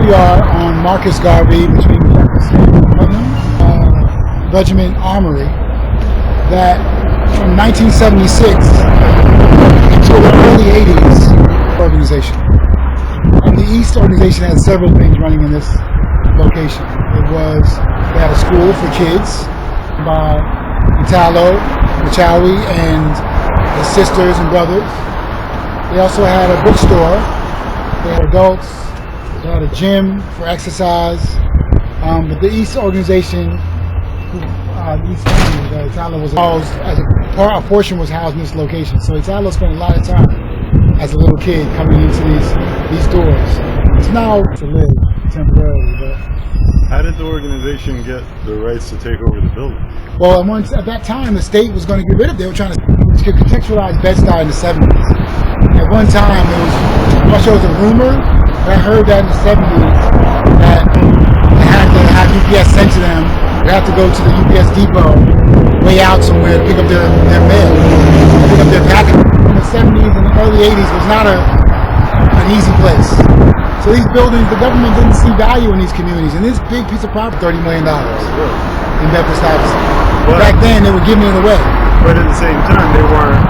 we are on Marcus Garvey between Jefferson and Putnam, Regiment Armory, that from 1976 until the early 80s organization. And the East organization had several things running in this location. They had a school for kids by Italo, Machawi, and his sisters and brothers. They also had a bookstore. They had adults. They had a gym for exercise. But the East organization, the East family that Italo was housed, a portion was housed in this location. So Italo spent a lot of time as a little kid coming into these doors. It's now to live temporarily, but. How did the organization get the rights to take over the building? Well, at that time, the state was going to get rid of it. They were trying to contextualize Bed-Stuy in the 70s. At one time, I'm not sure it was a rumor, but I heard that in the 70s that they had to have UPS sent to them. They had to go to the UPS depot way out somewhere to pick up their mail, pick up their package. In the 70s and the early 80s was not an easy place. So these buildings, the government didn't see value in these communities. And this big piece of property, $30 million in Bedford-Stuyvesant. Back then, they were giving it away. But at the same time, they weren't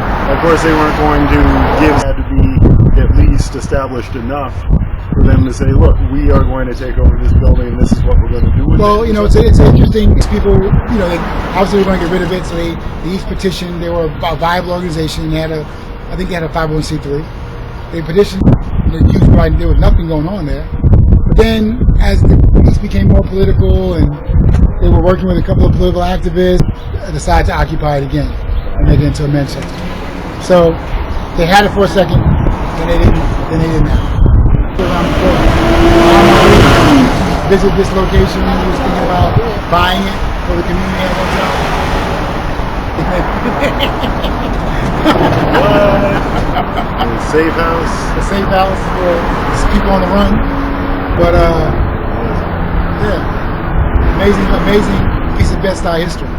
going to give. It had to be at least established enough for them to say, look, we are going to take over this building and this is what we're going to do with it. Well, it's interesting. These people, obviously were going to get rid of it. So the East petitioned. They were a viable organization. I think they had a 501c3. They petitioned. There was nothing going on there. But then, as the East became more political and they were working with a couple of political activists, decided to occupy it again and make it into a men's center. So they had it for a second, then they didn't have it. Visit this location. He was thinking about buying it for the community at one time. What? The safe house? The safe house for people on the run. But yeah, amazing piece of Bed-Stuy history.